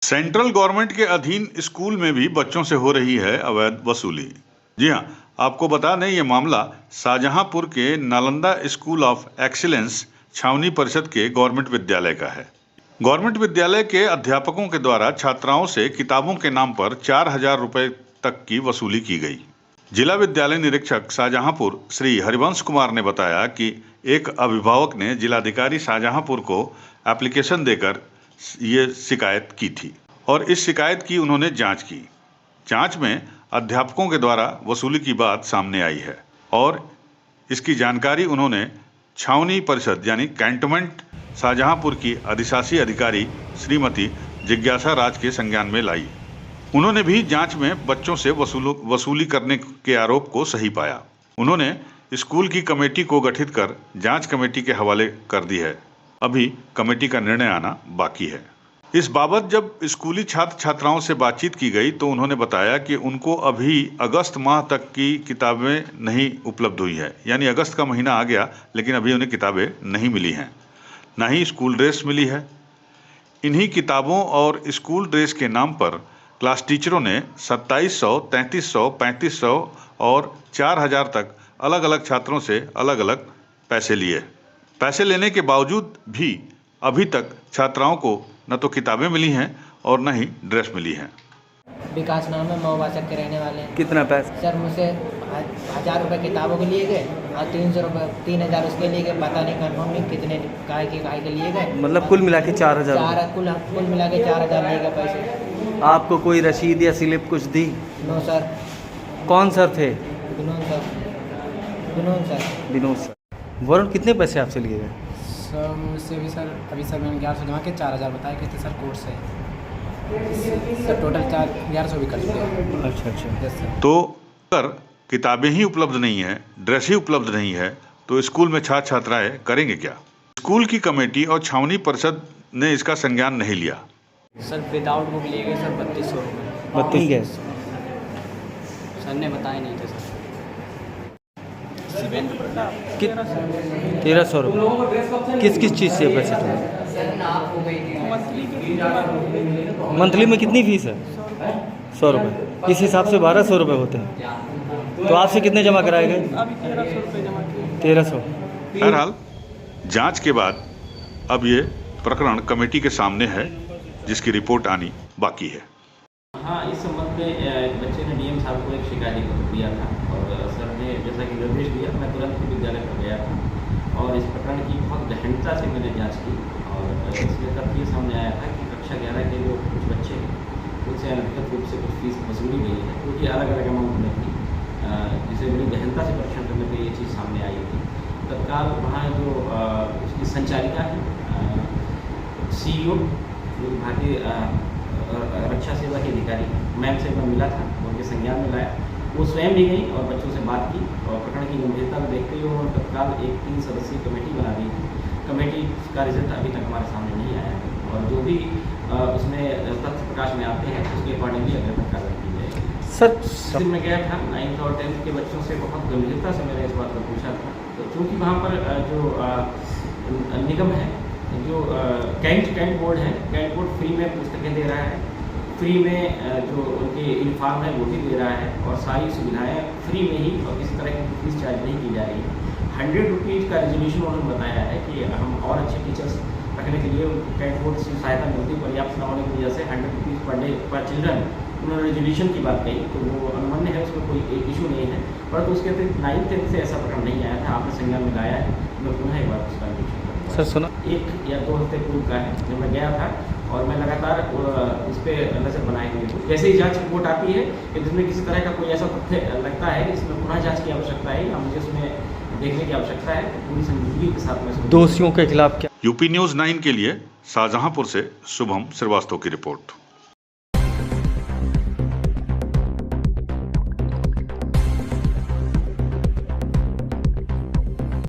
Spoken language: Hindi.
सेंट्रल गवर्नमेंट के अधीन स्कूल में भी बच्चों से हो रही है अवैध वसूली। जी हां, आपको बता दें ये मामला शाहजहांपुर के नालंदा स्कूल ऑफ एक्सीलेंस छावनी परिषद के गवर्नमेंट विद्यालय का है। गवर्नमेंट विद्यालय के अध्यापकों के द्वारा छात्राओं से किताबों के नाम पर 4,000 रुपए तक की वसूली की गई। जिला विद्यालय निरीक्षक शाहजहांपुर श्री हरिवंश कुमार ने बताया कि एक अभिभावक ने जिलाधिकारी शाहजहांपुर को एप्लीकेशन देकर ये शिकायत की थी और इस शिकायत की उन्होंने जांच की। जांच में अध्यापकों के द्वारा वसूली की बात सामने आई है और इसकी जानकारी उन्होंने छावनी परिषद यानी कैंटोनमेंट शाहजहांपुर की अधिशासी अधिकारी श्रीमती जिज्ञासा राज के संज्ञान में लाई। उन्होंने भी जांच में बच्चों से वसूली करने के आरोप को सही पाया। उन्होंने स्कूल की कमेटी को गठित कर जांच कमेटी के हवाले कर दी है। अभी कमेटी का निर्णय आना बाकी है। इस बाबत जब स्कूली छात्र छात्राओं से बातचीत की गई तो उन्होंने बताया कि उनको अभी अगस्त माह तक की किताबें नहीं उपलब्ध हुई है, यानी अगस्त का महीना आ गया लेकिन अभी उन्हें किताबें नहीं मिली हैं, ना ही स्कूल ड्रेस मिली है। इन्हीं किताबों और स्कूल ड्रेस के नाम पर क्लास टीचरों ने 2700, 3300, 3500 और 4,000 तक अलग अलग छात्रों से अलग अलग पैसे लिए। पैसे लेने के बावजूद भी अभी तक छात्राओं को न तो किताबें मिली हैं और न ही ड्रेस मिली है। विकास नाम है, मऊबासक के रहने वाले हैं। कितना पैसा? सर मुझसे 1,000 रुपये किताबों के लिए गए और 300 रुपये 3,000 उसके लिए गए, पता नहीं कन्फर्म नहीं कितने काय के लिए गए। मतलब कुल मिला के 4,000? कुल मिला के 4,000 लिए गए पैसे। आपको कोई रसीद या स्लिप कुछ दी? No sir. कौन सर थे? विनोद सर। विनोद सर। वरुण, कितने पैसे आपसे लिए गए? सर मुझसे भी सर अभी सर मैंने 1100 जमा के 4,000 बताए कि थे सर कोर्ट से सर टोटल 1100 भी कर चुके हैं। अच्छा। Yes sir. तो अगर किताबें ही उपलब्ध नहीं है, ड्रेस ही उपलब्ध नहीं है तो स्कूल में छात्र छात्राएं करेंगे क्या? स्कूल की कमेटी और छावनी परिषद ने इसका संज्ञान नहीं लिया। सर विदाउट बुक लिए गए सर 3200 रुपये। 32 सर ने बताए नहीं थे सर। 1,300 रुपये। किस चीज़ से पैसे थे? मंथली में कितनी फीस है? 100 रुपये। इस हिसाब से 1,200 रुपये होते हैं। तो आपसे कितने जमा कराए गए? अभी 1,300 रुपये जमा किए। 1,300। बहरहाल जांच के बाद अब ये प्रकरण कमेटी के सामने है जिसकी रिपोर्ट आनी बाकी है। हाँ, इस संबंध में बच्चे ने डीएम साहब को एक शिकायत पत्र दिया था और सर ने जैसा कि निर्देश दिया, मैं तुरंत विद्यालय पर गया था और इस प्रकरण की बहुत गहनता से मैंने जांच की और इसमें तथ्य सामने आया था कि कक्षा 11 के जो कुछ बच्चे हैं उनसे अनधिकृत रूप से कुछ फीस वसूली गई है, क्योंकि अलग अलग अमाउंट में थी, जिसे बड़ी गहनता से परीक्षण करने पर ये चीज़ सामने आई थी। तत्काल वहाँ जो उसकी संचालिका है CEO जो भारतीय रक्षा सेवा के अधिकारी मैम से मैं मिला था, उनके संज्ञान में लाया। वो स्वयं भी गई और बच्चों से बात की और प्रकरण की गंभीरता को देखते हुए उन्होंने तत्काल एक 3 सदस्यीय कमेटी बना दी थी। कमेटी का रिजल्ट अभी तक हमारे सामने नहीं आया है और जो भी उसमें तथ्य प्रकाश में आते हैं उसके अकॉर्डिंगली अगले तक कार्रवाई की जाएगी। सर मैं गया था 9th और 10th के बच्चों से बहुत गंभीरता से मैंने इस बात को पूछा था। तो चूँकि वहाँ पर जो निगम है, जो कैंट बोर्ड है, कैंट बोर्ड फ्री में पुस्तकें दे रहा है, फ्री में जो उनके यूनिफॉर्म है वो भी दे रहा है और सारी सुविधाएं फ्री में ही और किसी तरह की फीस चार्ज नहीं की जा रही है। 100 रुपीज़ का रेजोल्यूशन उन्होंने बताया है कि हम और अच्छे टीचर्स रखने के लिए उनको कैंट बोर्ड से सहायता मिलती, पर्याप्त न होने की वजह से 100 रुपीज़ पर डे पर चिल्ड्रन उन्होंने रेजोल्यूशन की बात कही, तो वो अनुमान्य है, उसमें कोई इशू नहीं है। परंतु उसके अतिरिक्त 9th 10th से ऐसा प्रकरण नहीं आया था, आपने संज्ञान में लाया है, मैं पुनः एक बार उसका निरीक्षण करूँगा। सर सुना, 1 या 2 हफ्ते पूर्व का है जब मैं गया था और मैं लगातार इस पर नजर बनाए हुए हूँ। जैसे ही जांच रिपोर्ट आती है कि जिसमें किसी तरह का कोई ऐसा तथ्य लगता है इसमें पुनः जांच की आवश्यकता है या मुझे उसमें देखने की आवश्यकता है, तो पूरी संजीदगी के साथ में दोषियों के खिलाफ क्या? यूपी न्यूज़ 9 के लिए शाहजहांपुर से शुभम श्रीवास्तव की रिपोर्ट।